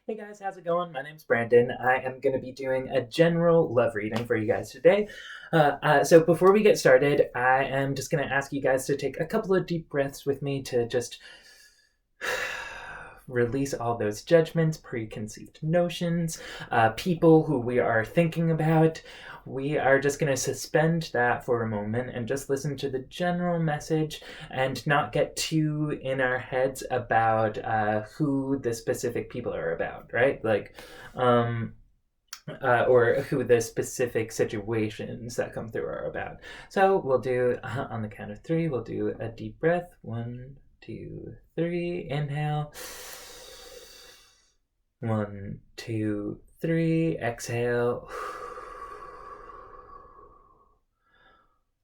Hey guys, how's it going? My name's Brandon. I am going to be doing a general love reading for you guys today. So before we get started, I am just going to ask you guys to take a couple of deep breaths with me to just release all those judgments, preconceived notions, people who we are thinking about. We are just going to suspend that for a moment and just listen to the general message and not get too in our heads about who the specific people are about, right? Um, or who the specific situations that come through are about. So we'll do, on the count of three, we'll do a deep breath. 1, 2, 3. Inhale. 1, 2, 3. Exhale.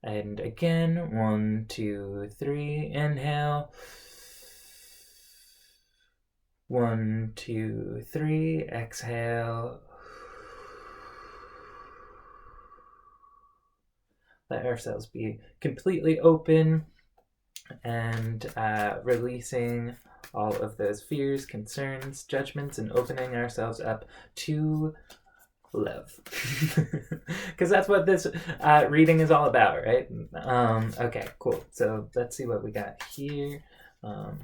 And again, 1, 2, 3. Inhale. 1, 2, 3. Exhale. Let ourselves be completely open and releasing all of those fears, concerns, judgments, and opening ourselves up to love. Because that's what this reading is all about, right? Okay, cool. So let's see what we got here. Okay.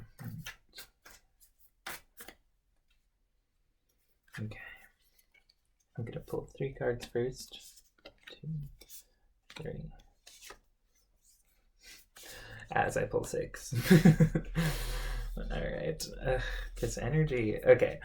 I'm going to pull 3 cards first. 2, 3. As I pull 6. All right. This energy. Okay.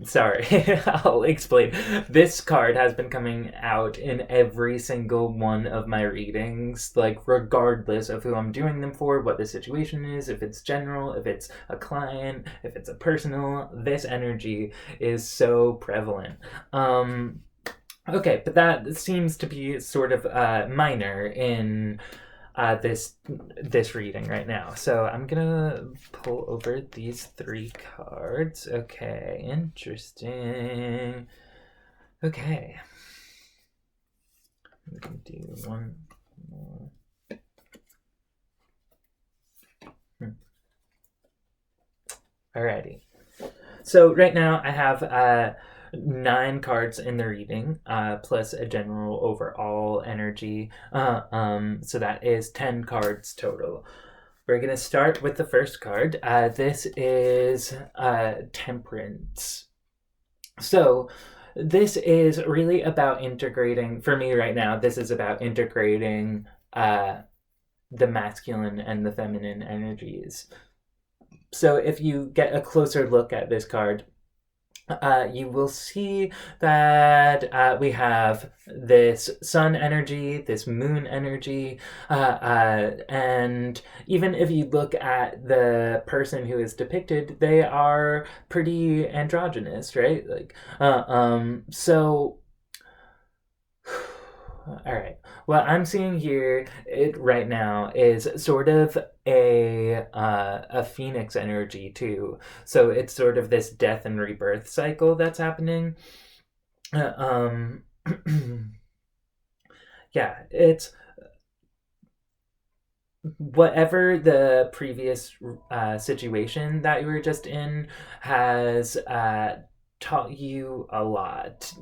Sorry. I'll explain. This card has been coming out in every single one of my readings, like regardless of who I'm doing them for, what the situation is, if it's general, if it's a client, if it's a personal. This energy is so prevalent. Okay, but that seems to be sort of minor in this reading right now. So I'm gonna pull over these 3 cards. Okay, interesting. Okay, we can do one more. Alrighty. So right now I have 9 cards in the reading, plus a general overall energy. So that is 10 cards total. We're going to start with the first card. This is Temperance. So this is really about integrating, for me right now, this is about integrating the masculine and the feminine energies. So if you get a closer look at this card, you will see that we have this sun energy, this moon energy, and even if you look at the person who is depicted, they are pretty androgynous, right? So all right. What I'm seeing here right now is sort of a phoenix energy too. So it's sort of this death and rebirth cycle that's happening. Um, yeah, it's whatever the previous situation that you were just in has taught you a lot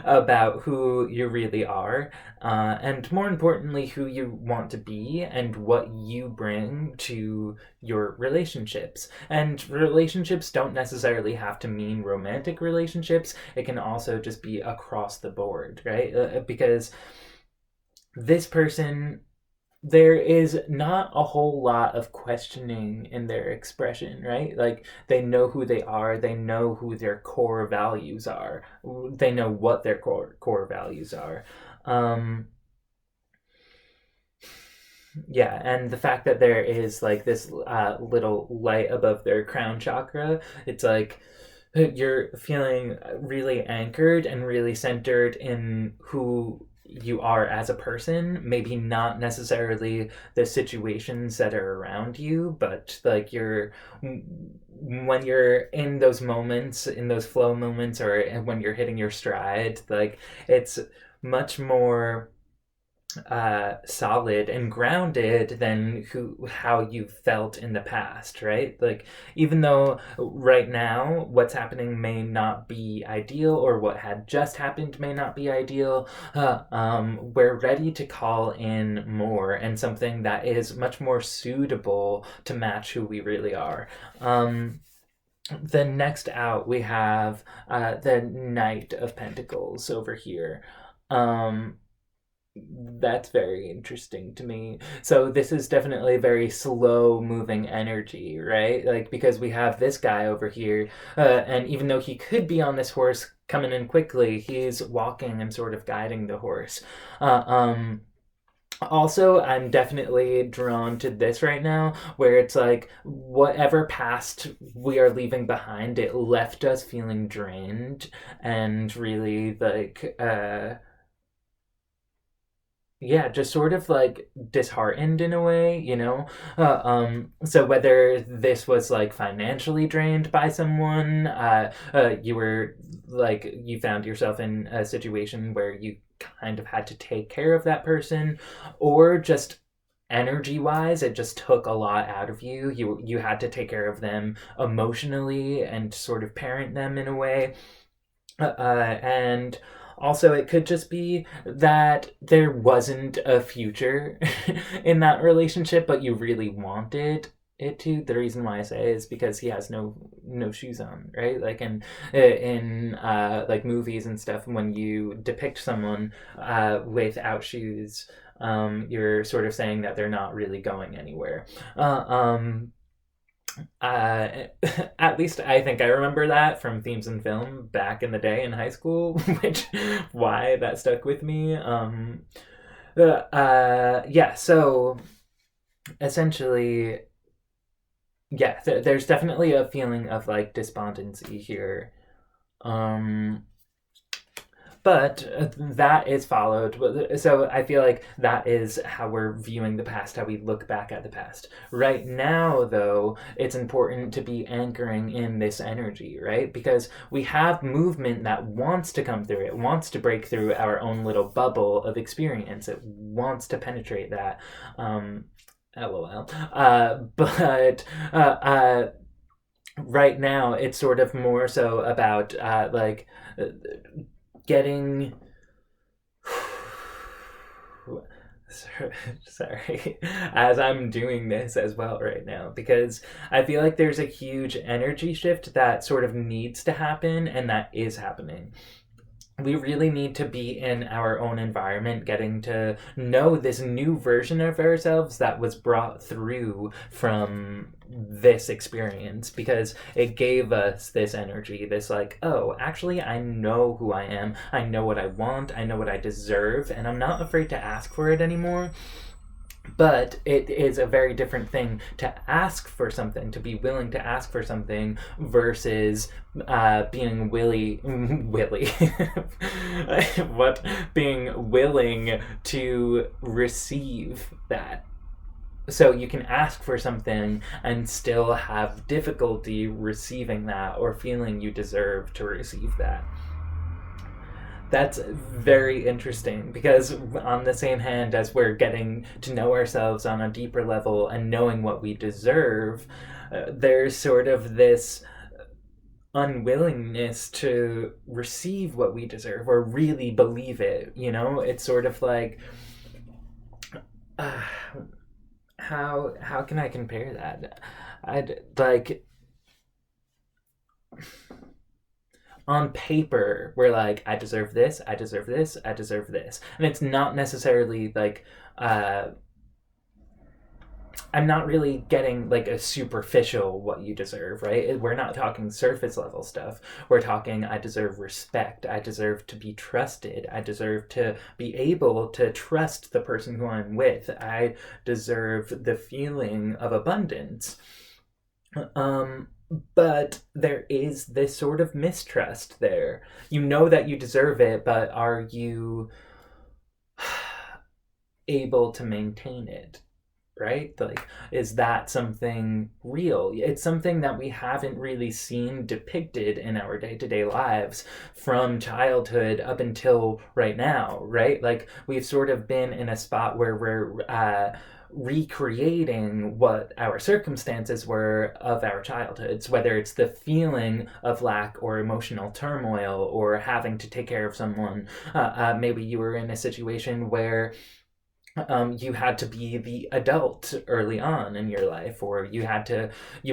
about who you really are, and more importantly, who you want to be and what you bring to your relationships. And relationships don't necessarily have to mean romantic relationships, it can also just be across the board, right? Because this person, there is not a whole lot of questioning in their expression, right? Like they know who they are, they know who their core values are, they know what their core values are. Um, yeah, and the fact that there is like this little light above their crown chakra, it's like you're feeling really anchored and really centered in who you are as a person, maybe not necessarily the situations that are around you, but like you're, when you're in those moments, in those flow moments, or when you're hitting your stride, like it's much more solid and grounded than how you felt in the past, right? Like, even though right now what's happening may not be ideal, or what had just happened may not be ideal, we're ready to call in more and something that is much more suitable to match who we really are. The next out, we have the Knight of Pentacles over here. That's very interesting to me. So this is definitely a very slow moving energy, right? Like, because we have this guy over here, and even though he could be on this horse coming in quickly, he's walking and sort of guiding the horse. Uh, um, Also, I'm definitely drawn to this right now, where it's like whatever past we are leaving behind, it left us feeling drained and really like yeah, just sort of like disheartened in a way, you know? So whether this was like financially drained by someone, you were like, you found yourself in a situation where you kind of had to take care of that person, or just energy wise, it just took a lot out of you. You had to take care of them emotionally and sort of parent them in a way. And also, it could just be that there wasn't a future in that relationship, but you really wanted it to. The reason why I say is because he has no shoes on, right? Like in like movies and stuff, when you depict someone without shoes, you're sort of saying that they're not really going anywhere. Uh, at least I think I remember that from themes in film back in the day in high school, which why that stuck with me. Yeah, so essentially, yeah, there's definitely a feeling of like despondency here. Um, but that is followed. So I feel like that is how we're viewing the past, how we look back at the past. Right now, though, it's important to be anchoring in this energy, right? Because we have movement that wants to come through, it wants to break through our own little bubble of experience, it wants to penetrate that. LOL. But right now, it's sort of more so about getting sorry, as I'm doing this as well right now, because I feel like there's a huge energy shift that sort of needs to happen, and that is happening. We really need to be in our own environment, getting to know this new version of ourselves that was brought through from this experience, because it gave us this energy, this like, oh, actually, I know who I am, I know what I want, I know what I deserve, and I'm not afraid to ask for it anymore. But it is a very different thing to ask for something, to be willing to ask for something, versus being willy, what, being willing to receive that. So you can ask for something and still have difficulty receiving that, or feeling you deserve to receive that. That's very interesting, because on the same hand as we're getting to know ourselves on a deeper level and knowing what we deserve, there's sort of this unwillingness to receive what we deserve or really believe it, you know? It's sort of like, uh, how can I compare that? I'd like, on paper, we're like, I deserve this, I deserve this, I deserve this. And it's not necessarily like, uh, I'm not really getting like a superficial what you deserve, right? We're not talking surface level stuff. We're talking, I deserve respect. I deserve to be trusted. I deserve to be able to trust the person who I'm with. I deserve the feeling of abundance. Um, but there is this sort of mistrust there. You know that you deserve it, but are you able to maintain it? right? Like, is that something real? It's something that we haven't really seen depicted in our day-to-day lives from childhood up until right now, right? Like, we've sort of been in a spot where we're recreating what our circumstances were of our childhoods, whether it's the feeling of lack or emotional turmoil or having to take care of someone. Maybe you were in a situation where you had to be the adult early on in your life, or you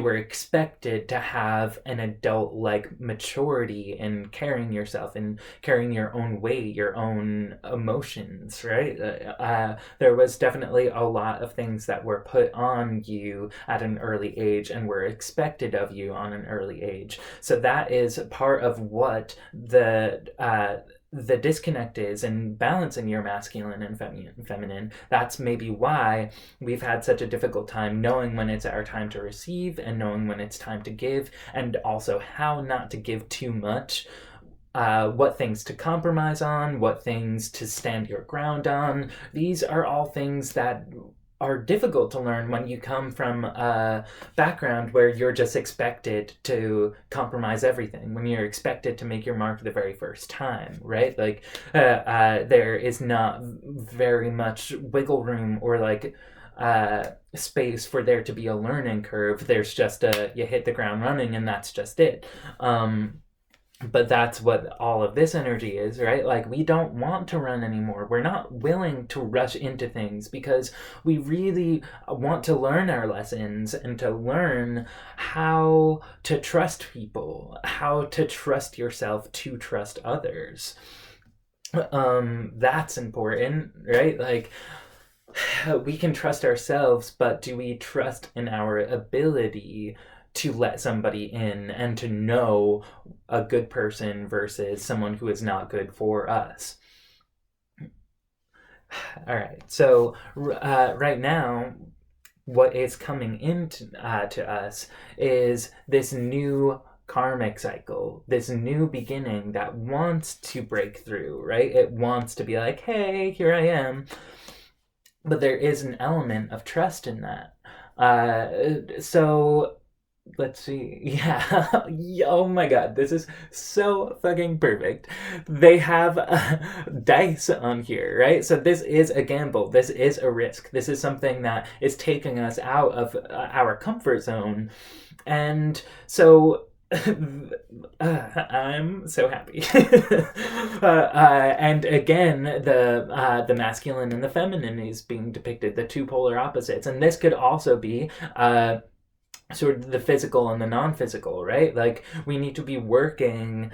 were expected to have an adult like maturity in carrying yourself and carrying your own weight, your own emotions, right? There was definitely a lot of things that were put on you at an early age and were expected of you on an early age. So that is part of what the disconnect is in balancing your masculine and feminine. That's maybe why we've had such a difficult time knowing when it's our time to receive and knowing when it's time to give, and also how not to give too much, what things to compromise on, what things to stand your ground on. These are all things that are difficult to learn when you come from a background where you're just expected to compromise everything, when you're expected to make your mark the very first time, right? Like, there is not very much wiggle room or like space for there to be a learning curve. There's just you hit the ground running and that's just it. But that's what all of this energy is, right? Like, we don't want to run anymore. We're not willing to rush into things because we really want to learn our lessons and to learn how to trust people, how to trust yourself to trust others. That's important, right? Like, we can trust ourselves, but do we trust in our ability to let somebody in and to know a good person versus someone who is not good for us? All right, so right now, what is coming into to us is this new karmic cycle, this new beginning that wants to break through, right? It wants to be like, hey, here I am. But there is an element of trust in that. So let's see. Yeah. Oh my god, this is so fucking perfect. They have dice on here, right? So this is a gamble. This is a risk. This is something that is taking us out of our comfort zone. And so I'm so happy. And again, the masculine and the feminine is being depicted, the two polar opposites. And this could also be sort of the physical and the non-physical, right? Like, we need to be working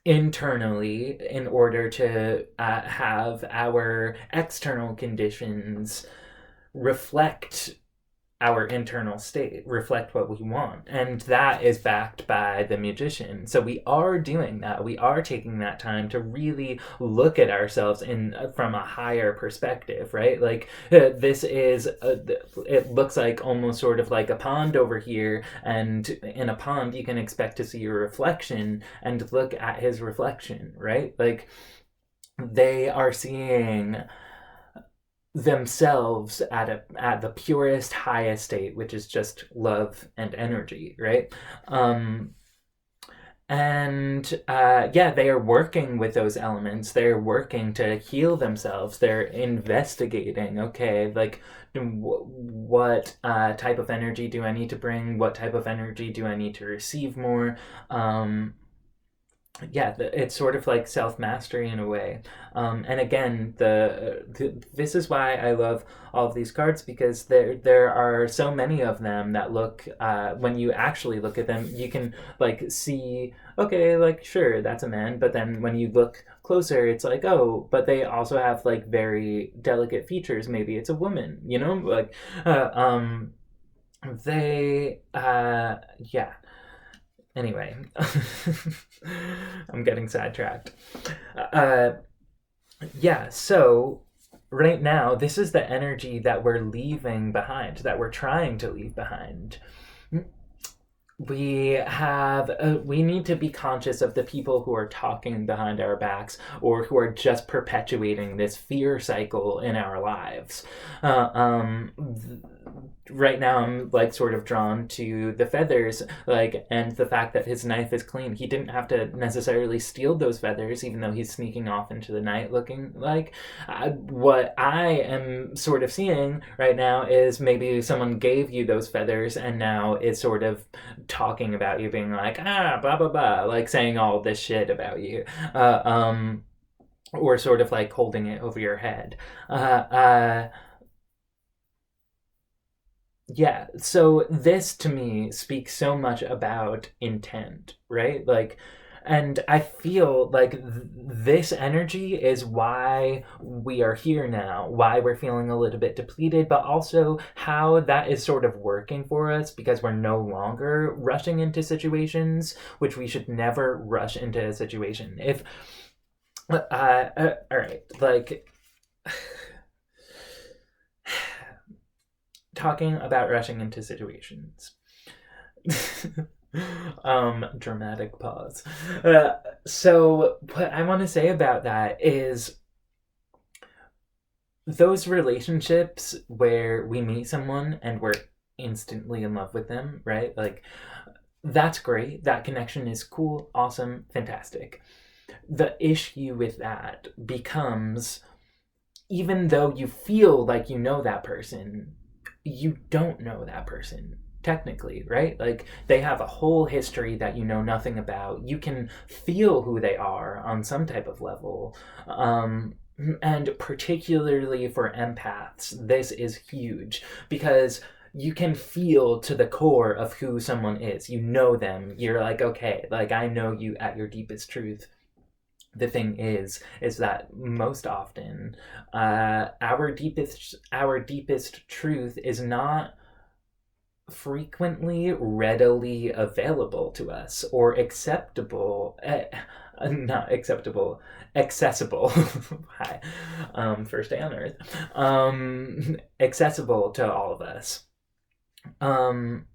internally in order to have our external conditions reflect our internal state, reflect what we want. And that is backed by the magician. So we are doing that. We are taking that time to really look at ourselves from a higher perspective, right? Like, this is, it looks like almost sort of like a pond over here. And in a pond, you can expect to see your reflection and look at his reflection, right? Like, they are seeing themselves at the purest, highest state, which is just love and energy, right? And yeah, they are working with those elements. They're working to heal themselves. They're investigating, okay, like, what type of energy do I need to bring? What type of energy do I need to receive more? Yeah, it's sort of like self-mastery in a way. And again, this is why I love all of these cards, because there are so many of them that look, when you actually look at them, you can like see, okay, like, sure, that's a man, but then when you look closer, it's like, oh, but they also have like very delicate features. Maybe it's a woman, you know, like, yeah. Anyway, I'm getting sidetracked. Yeah, so right now, this is the energy that we're leaving behind, that we're trying to leave behind. we need to be conscious of the people who are talking behind our backs or who are just perpetuating this fear cycle in our lives. uh, um right now I'm like sort of drawn to the feathers, like, and the fact that his knife is clean. He didn't have to necessarily steal those feathers, even though he's sneaking off into the night looking like, what I am sort of seeing right now is maybe someone gave you those feathers and now is sort of talking about you, being like, blah blah blah, like saying all this shit about you, uh, um, or sort of like holding it over your head. Uh, uh, yeah, so this to me speaks so much about intent, right? Like, and I feel like this energy is why we are here now, why we're feeling a little bit depleted, but also how that is sort of working for us because we're no longer rushing into situations, which we should never rush into a situation. If, all right, like, talking about rushing into situations. Dramatic pause. So what I want to say about that is those relationships where we meet someone and we're instantly in love with them, right? Like, that's great. That connection is cool, awesome, fantastic. The issue with that becomes, even though you feel like you know that person, you don't know that person technically, right? Like, they have a whole history that you know nothing about. You can feel who they are on some type of level. And particularly for empaths, this is huge because you can feel to the core of who someone is. You know them. You're like, okay, like, I know you at your deepest truth. The thing is that most often, our deepest truth is not frequently readily available to us or acceptable, not acceptable, accessible. Hi, first day on earth, accessible to all of us. um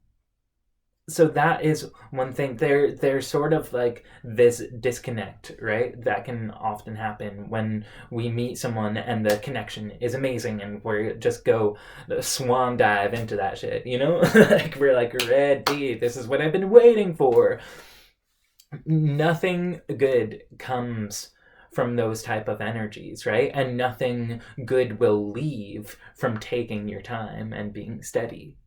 so that is one thing. There's sort of like this disconnect, right, that can often happen when we meet someone and the connection is amazing and we just go swan dive into that shit, you know. Like, we're like, ready, this is what I've been waiting for. Nothing good comes from those type of energies, right? And nothing good will leave from taking your time and being steady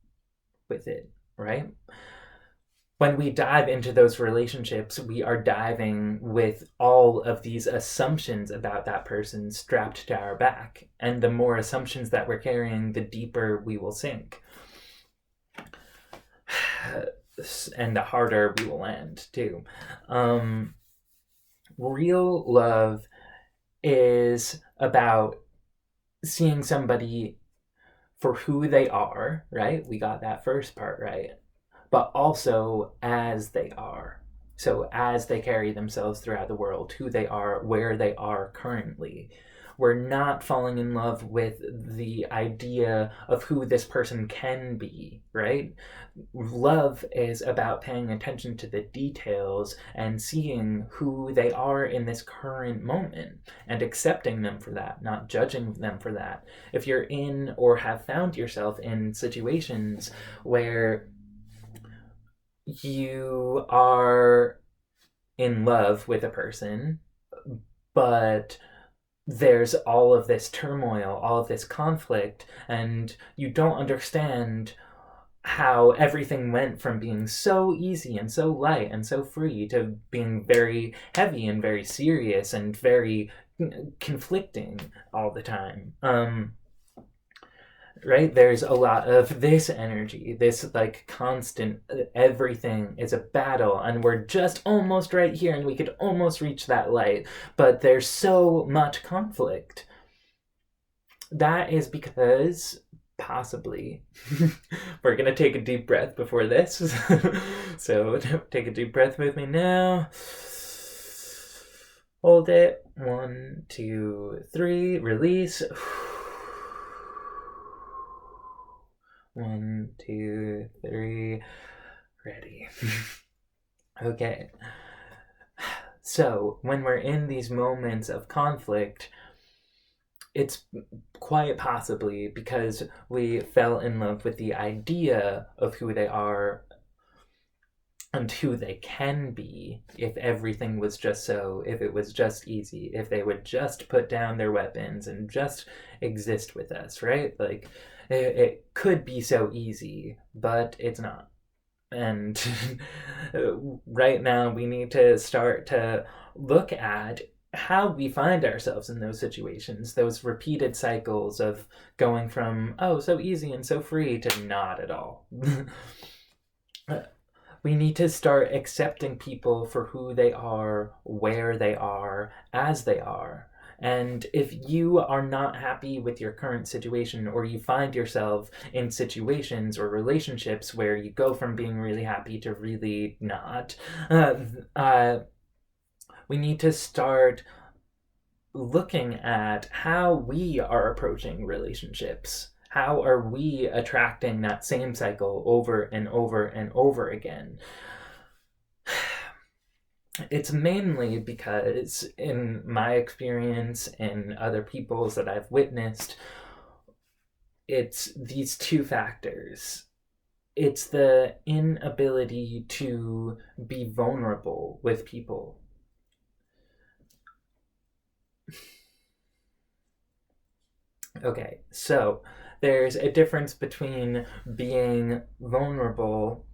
with it, right? When we dive into those relationships, we are diving with all of these assumptions about that person strapped to our back. And the more assumptions that we're carrying, the deeper we will sink. And the harder we will land, too. Real love is about seeing somebody for who they are, right? We got that first part right. But also as they are. So, as they carry themselves throughout the world, who they are, where they are currently. We're not falling in love with the idea of who this person can be, right? Love is about paying attention to the details and seeing who they are in this current moment and accepting them for that, not judging them for that. If you're in or have found yourself in situations where you are in love with a person, but there's all of this turmoil, all of this conflict, and you don't understand how everything went from being so easy and so light and so free to being very heavy and very serious and very conflicting all the time. Right, there's a lot of this energy, this like constant, everything is a battle and we're just almost right here and we could almost reach that light, but there's so much conflict. That is because, possibly, we're gonna take a deep breath before this. So take a deep breath with me now. Hold it. 1, 2, 3. Release. 1, 2, 3. Ready. Okay. So, when we're in these moments of conflict, it's quite possibly because we fell in love with the idea of who they are and who they can be if everything was just so, if it was just easy, if they would just put down their weapons and just exist with us, right? Like, it could be so easy, but it's not. And right now, we need to start to look at how we find ourselves in those situations, those repeated cycles of going from, oh, so easy and so free to not at all. We need to start accepting people for who they are, where they are, as they are. And if you are not happy with your current situation, or you find yourself in situations or relationships where you go from being really happy to really not, we need to start looking at how we are approaching relationships. How are we attracting that same cycle over and over and over again? It's mainly because, in my experience and other people's that I've witnessed, it's these two factors. It's the inability to be vulnerable with people. Okay, so there's a difference between being vulnerable,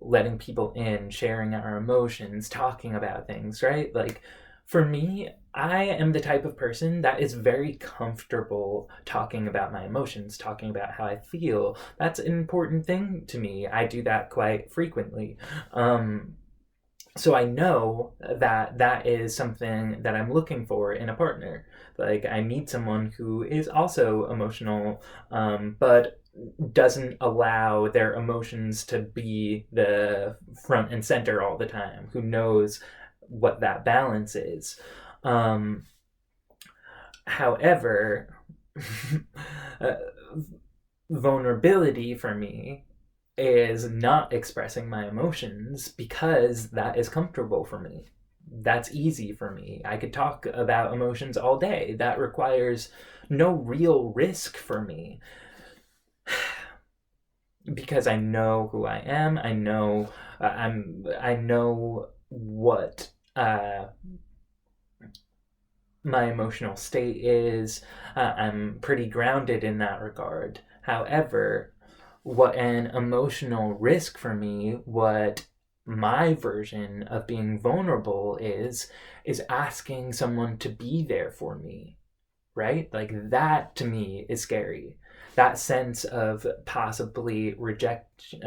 letting people in, sharing our emotions, talking about things, right? Like, for me, I am the type of person that is very comfortable talking about my emotions, talking about how I feel. That's an important thing to me. I do that quite frequently. So I know that that is something that I'm looking for in a partner. Like, I need someone who is also emotional, but doesn't allow their emotions to be the front and center all the time, who knows what that balance is. However, uh, vulnerability for me is not expressing my emotions because that is comfortable for me. That's easy for me. I could talk about emotions all day. That requires no real risk for me because I know who I am. I know I know what my emotional state is. I'm pretty grounded in that regard. However, what an emotional risk for me, what my version of being vulnerable is asking someone to be there for me, right? Like, that to me is scary. That sense of possibly rejection,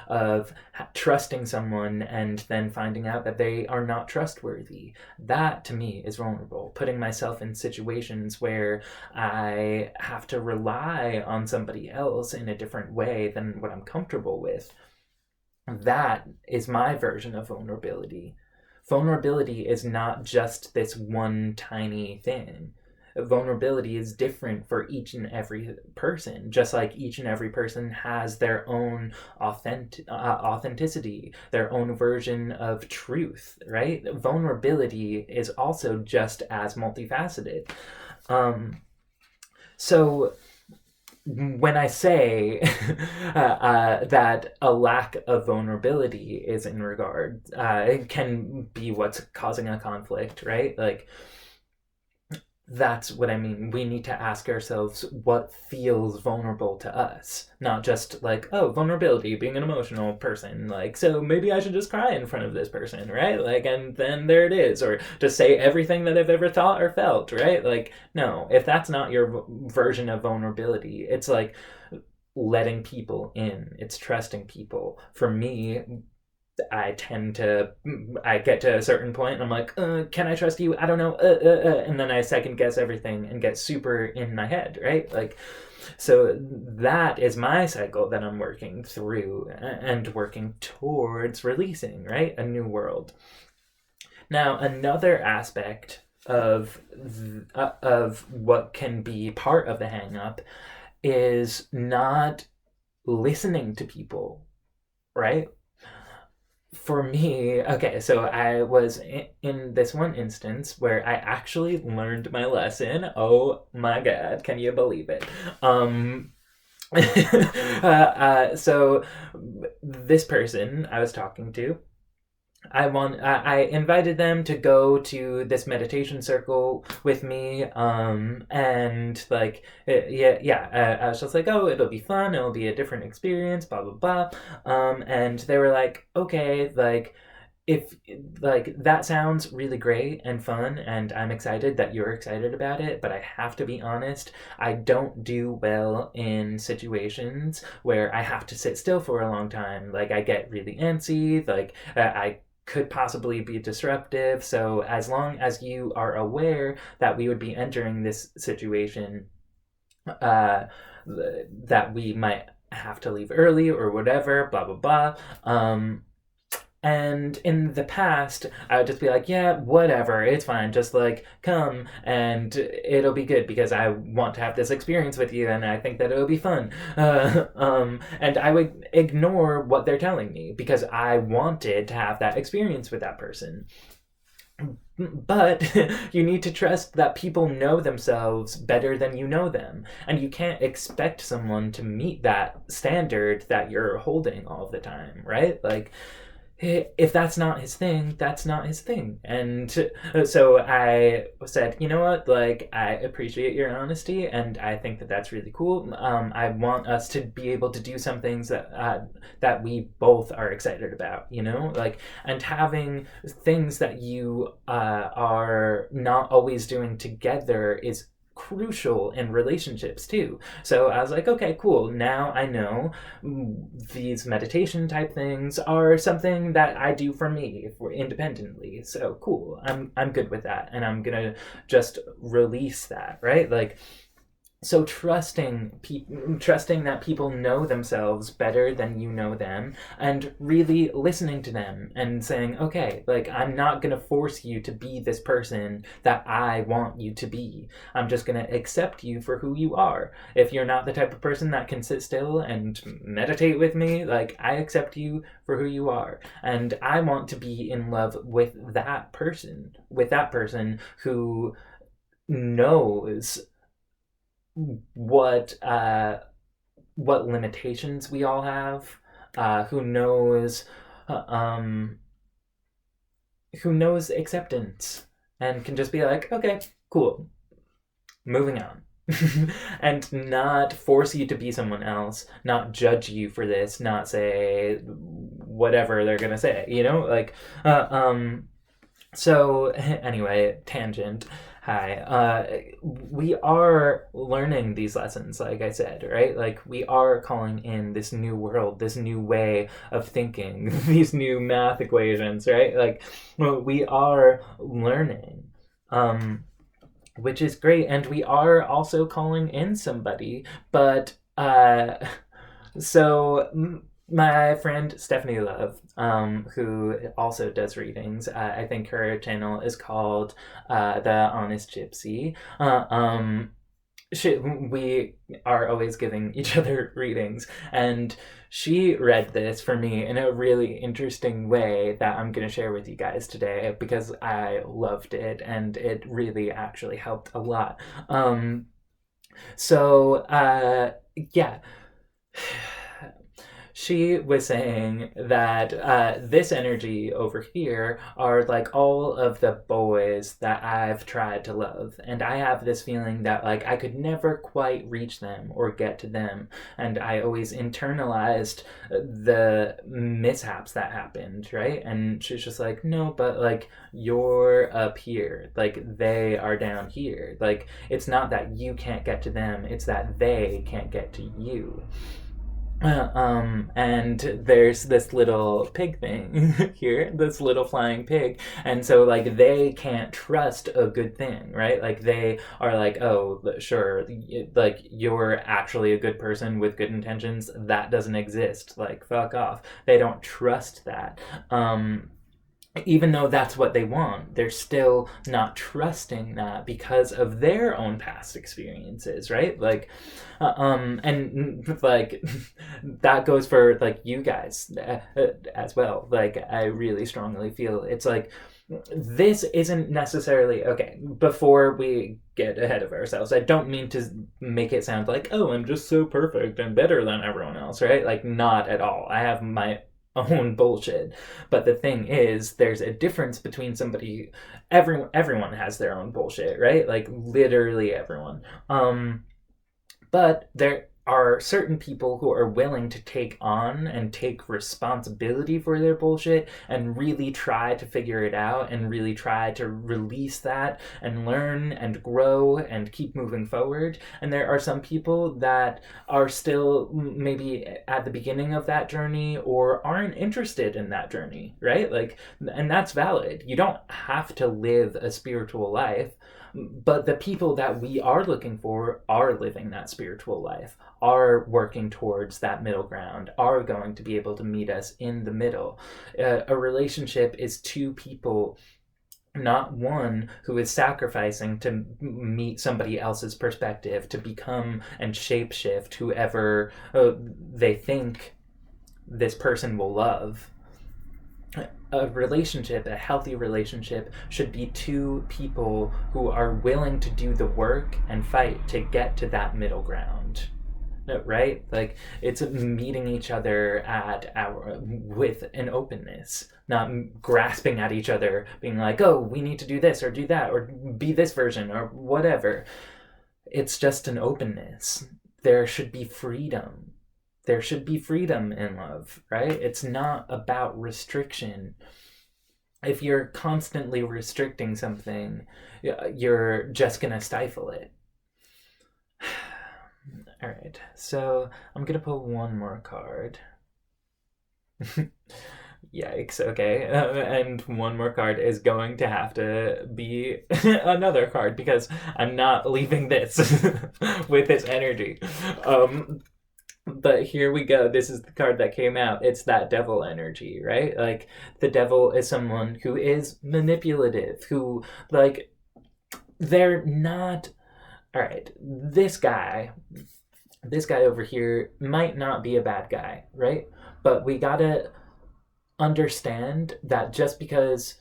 of trusting someone and then finding out that they are not trustworthy. That to me is vulnerable. Putting myself in situations where I have to rely on somebody else in a different way than what I'm comfortable with. That is my version of vulnerability. Vulnerability is not just this one tiny thing. Vulnerability is different for each and every person, just like each and every person has their own authenticity, their own version of truth, right? Vulnerability is also just as multifaceted. So when I say that a lack of vulnerability is in regard, it can be what's causing a conflict, right? Like, that's what I mean. We need to ask ourselves what feels vulnerable to us, not just like, oh, vulnerability, being an emotional person. Like, so maybe I should just cry in front of this person, right? Like, and then there it is. Or just say everything that I've ever thought or felt, right? Like, no, if that's not your version of vulnerability, it's like letting people in, it's trusting people. For me, I get to a certain point and I'm like, can I trust you? I don't know. And then I second guess everything and get super in my head, right? Like, so that is my cycle that I'm working through and working towards releasing, right? A new world. Now, another aspect of what can be part of the hang up is not listening to people. right? For me, okay, so I was in this one instance where I actually learned my lesson. Oh my God, can you believe it? Um, so this person I was talking to, I invited them to go to this meditation circle with me, and like I was just like, oh, it'll be fun, it'll be a different experience, blah blah blah, and they were like, okay, like if like that sounds really great and fun, and I'm excited that you're excited about it, but I have to be honest, I don't do well in situations where I have to sit still for a long time. Like I get really antsy, like I could possibly be disruptive. So as long as you are aware that we would be entering this situation, uh that we might have to leave early or whatever, blah blah blah. And in the past, I would just be like, yeah, whatever, it's fine. Just like come and it'll be good because I want to have this experience with you and I think that it'll be fun. And I would ignore what they're telling me because I wanted to have that experience with that person. But you need to trust that people know themselves better than you know them. And you can't expect someone to meet that standard that you're holding all the time, right? Like, if that's not his thing, that's not his thing. And so I said, you know what, like, I appreciate your honesty and I think that that's really cool. I want us to be able to do some things that we both are excited about, you know, like, and having things that you are not always doing together is crucial in relationships too. So I was like, okay, cool. Now I know these meditation type things are something that I do for me for independently. So cool. I'm good with that, and I'm gonna just release that, right? Like, so trusting that people know themselves better than you know them, and really listening to them and saying, okay, like, I'm not going to force you to be this person that I want you to be. I'm just going to accept you for who you are. If you're not the type of person that can sit still and meditate with me, like, I accept you for who you are, and I want to be in love with that person who knows what what limitations we all have, who knows uh, um, who knows acceptance and can just be like, okay, cool, moving on. And not force you to be someone else, not judge you for this, not say whatever they're gonna say, you know, like so anyway, tangent. Hi. We are learning these lessons, like I said, right? Like, we are calling in this new world, this new way of thinking, these new math equations, right? Like, well, we are learning, which is great, and we are also calling in somebody. But so my friend Stephanie Love, who also does readings, I think her channel is called The Honest Gypsy. We are always giving each other readings, and she read this for me in a really interesting way that I'm going to share with you guys today because I loved it and it really actually helped a lot. So, yeah. She was saying that this energy over here are like all of the boys that I've tried to love. And I have this feeling that like I could never quite reach them or get to them. And I always internalized the mishaps that happened, right? And she's just like, no, but like you're up here. Like they are down here. Like it's not that you can't get to them, it's that they can't get to you. And there's this little pig thing here, this little flying pig, and so like they can't trust a good thing, right? Like they are like, oh, sure, like you're actually a good person with good intentions. That doesn't exist. Like fuck off. They don't trust that. even though that's what they want, they're still not trusting that because of their own past experiences, right? Like, and like that goes for like you guys as well. Like, I really strongly feel it's like this isn't necessarily okay. Before we get ahead of ourselves, I don't mean to make it sound like, oh, I'm just so perfect and better than everyone else, right? Like, not at all. I have my own bullshit. But the thing is, there's a difference between somebody. Everyone has their own bullshit, right? Like, literally everyone. But there are certain people who are willing to take on and take responsibility for their bullshit and really try to figure it out and really try to release that and learn and grow and keep moving forward. And there are some people that are still maybe at the beginning of that journey or aren't interested in that journey, right? Like, and that's valid. You don't have to live a spiritual life, but the people that we are looking for are living that spiritual life, are working towards that middle ground, are going to be able to meet us in the middle. A relationship is two people, not one who is sacrificing to meet somebody else's perspective, to become and shapeshift whoever they think this person will love. A relationship, a healthy relationship, should be two people who are willing to do the work and fight to get to that middle ground. Right? Like, it's meeting each other with an openness, not grasping at each other, being like, oh, we need to do this or do that or be this version or whatever. It's just an openness. There should be freedom. There should be freedom in love, right? It's not about restriction. If you're constantly restricting something, you're just going to stifle it. All right, so I'm going to pull one more card. Yikes, okay. And one more card is going to have to be another card because I'm not leaving this with this energy. But here we go. This is the card that came out. It's that devil energy, right? Like, the devil is someone who is manipulative, who, like, they're not. All right, this guy over here might not be a bad guy, right? But we gotta understand that just because.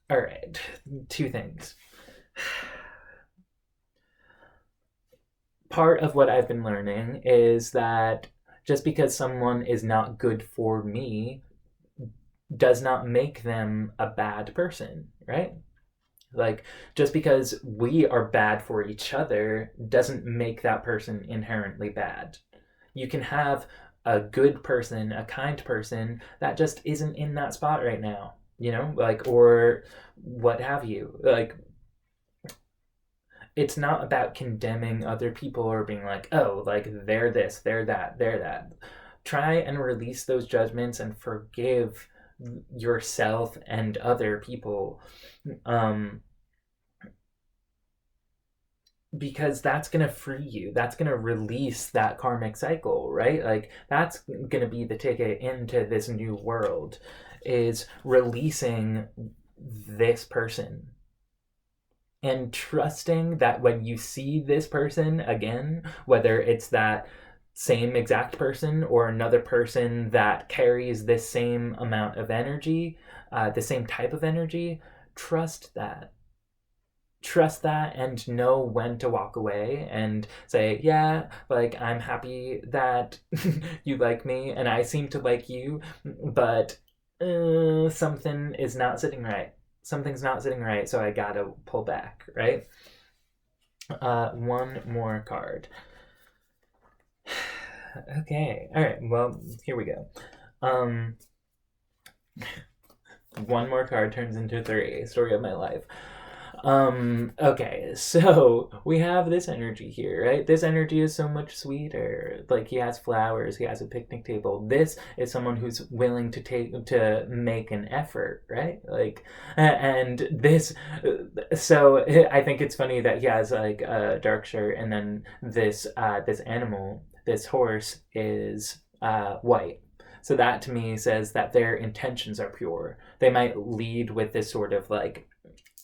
All right, two things. Part of what I've been learning is that just because someone is not good for me does not make them a bad person, right? Like, just because we are bad for each other doesn't make that person inherently bad. You can have a good person, a kind person that just isn't in that spot right now, like, or what have you. Like, it's not about condemning other people or being like, oh, like, they're this, they're that, they're that. Try and release those judgments and forgive yourself and other people, because that's going to free you. That's going to release that karmic cycle, right? Like, that's going to be the ticket into this new world, is releasing this person and trusting that when you see this person again, whether it's that same exact person or another person that carries this same amount of energy, the same type of energy, trust that. Trust that and know when to walk away and say, yeah, like, I'm happy that you like me and I seem to like you, but something is not sitting right. Something's not sitting right, so I gotta pull back, right? One more card. Okay, all right, well, here we go. One more card turns into three. Story of my life. Okay, so we have this energy here, right? This energy is so much sweeter. Like, he has flowers, he has a picnic table. This is someone who's willing to make an effort, right? Like, and this, so I think it's funny that he has like a dark shirt, and then this animal, this horse, is white. So that to me says that their intentions are pure. They might lead with this sort of like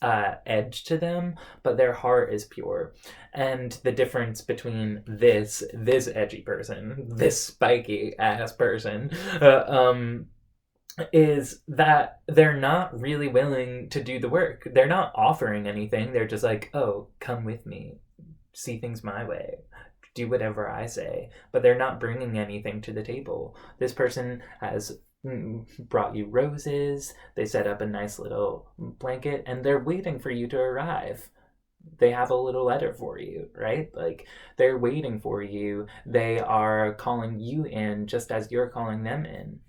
edge to them, but their heart is pure. And the difference between this edgy person, this spiky ass person, is that they're not really willing to do the work. They're not offering anything. They're just like, oh, come with me, see things my way, do whatever I say. But they're not bringing anything to the table. This person has brought you roses, they set up a nice little blanket, and they're waiting for you to arrive. They have a little letter for you, right? Like, they're waiting for you. They are calling you in just as you're calling them in.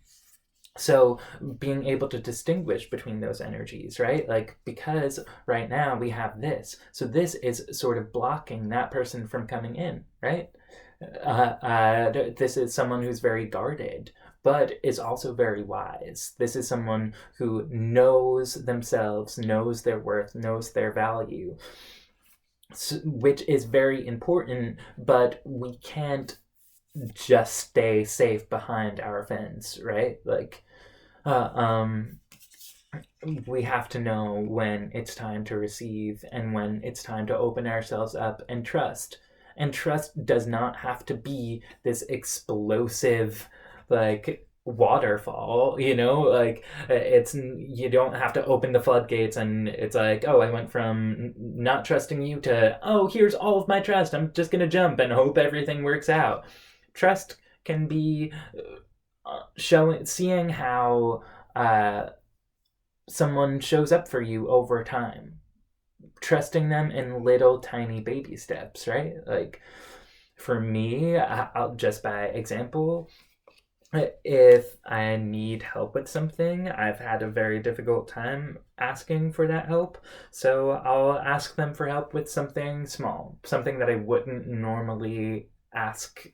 So being able to distinguish between those energies, right? Like, because right now we have this. So this is sort of blocking that person from coming in, right? This is someone who's very guarded, but is also very wise. This is someone who knows themselves, knows their worth, knows their value, which is very important, but we can't just stay safe behind our fence, right? Like, we have to know when it's time to receive and when it's time to open ourselves up and trust. And trust does not have to be this explosive, like, waterfall, you know? Like, you don't have to open the floodgates and it's like, oh, I went from not trusting you to, oh, here's all of my trust, I'm just gonna jump and hope everything works out. Trust can be seeing how someone shows up for you over time, trusting them in little tiny baby steps, right? Like, for me, I'll just by example, if I need help with something, I've had a very difficult time asking for that help. So I'll ask them for help with something small, something that I wouldn't normally ask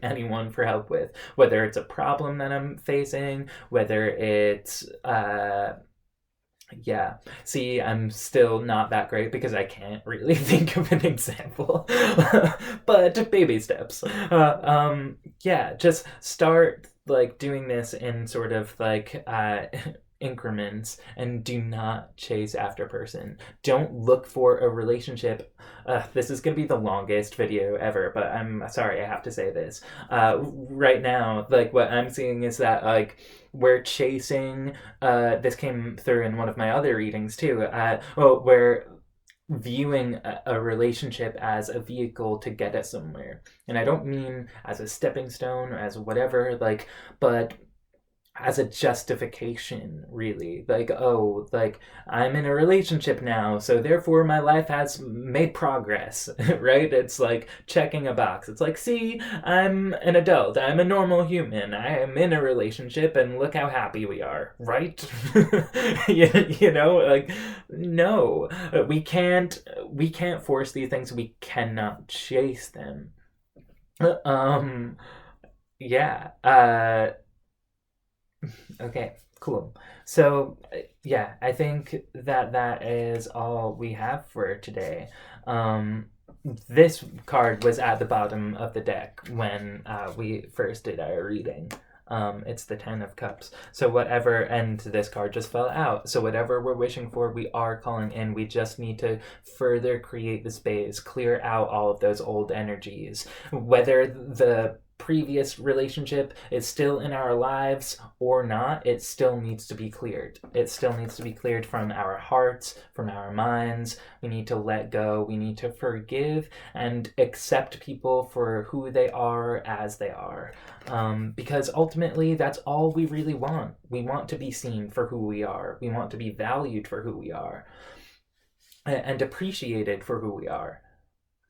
anyone for help with, whether it's a problem that I'm facing, whether it's yeah. See, I'm still not that great because I can't really think of an example. But baby steps. Yeah, just start like doing this in sort of like increments, and do not chase after person. Don't look for a relationship. This is gonna be the longest video ever, but I'm sorry I have to say this. Right now, like, what I'm seeing is that like we're chasing, this came through in one of my other readings too, we're viewing a relationship as a vehicle to get us somewhere. And I don't mean as a stepping stone or as whatever, like, but as a justification, really. Like, oh, like, I'm in a relationship now, so therefore my life has made progress, right? It's like checking a box. It's like, see, I'm an adult, I'm a normal human, I am in a relationship, and look how happy we are, right? You know, like, no, we can't force these things, we cannot chase them. Yeah. Okay, cool. So, yeah, I think that that is all we have for today. This card was at the bottom of the deck when we first did our reading. It's the 10 of Cups. So whatever, and this card just fell out. So whatever we're wishing for, we are calling in. We just need to further create the space, clear out all of those old energies. Whether the previous relationship is still in our lives or not, it still needs to be cleared. It still needs to be cleared from our hearts, from our minds. We need to let go. We need to forgive and accept people for who they are as they are. Because ultimately, that's all we really want. We want to be seen for who we are. We want to be valued for who we are and appreciated for who we are.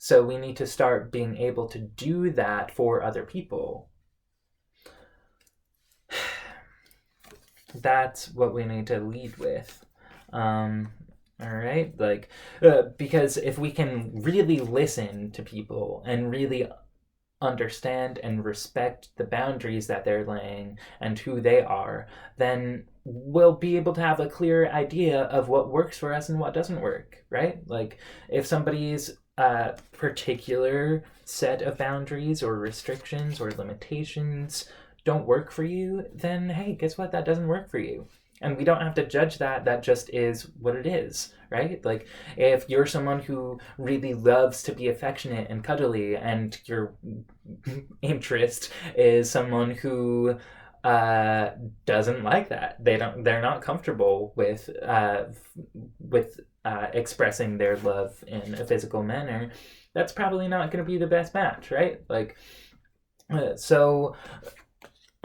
So we need to start being able to do that for other people. That's what we need to lead with. All right, like, because if we can really listen to people and really understand and respect the boundaries that they're laying and who they are, then we'll be able to have a clear idea of what works for us and what doesn't work, right? Like, if somebody's particular set of boundaries or restrictions or limitations don't work for you, then hey, guess what? That doesn't work for you. And we don't have to judge that. That just is what it is, right? Like, if you're someone who really loves to be affectionate and cuddly, and your interest is someone who uh, doesn't like that, they're not comfortable with expressing their love in a physical manner, that's probably not going to be the best match, right? Like, so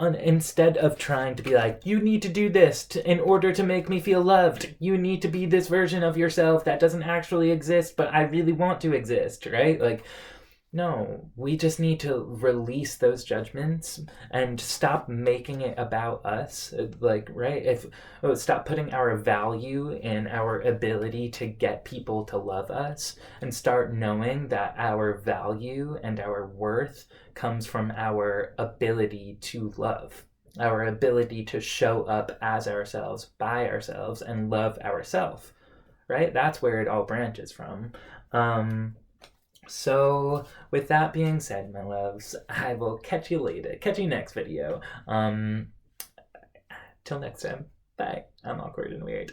instead of trying to be like, you need to do this in order to make me feel loved, you need to be this version of yourself that doesn't actually exist but I really want to exist, right? Like, no, we just need to release those judgments and stop making it about us. Like, right? Stop putting our value in our ability to get people to love us, and start knowing that our value and our worth comes from our ability to love, our ability to show up as ourselves, by ourselves, and love ourselves, right? That's where it all branches from. So, with that being said, my loves, I will catch you later. Catch you next video. Till next time. Bye. I'm awkward and weird.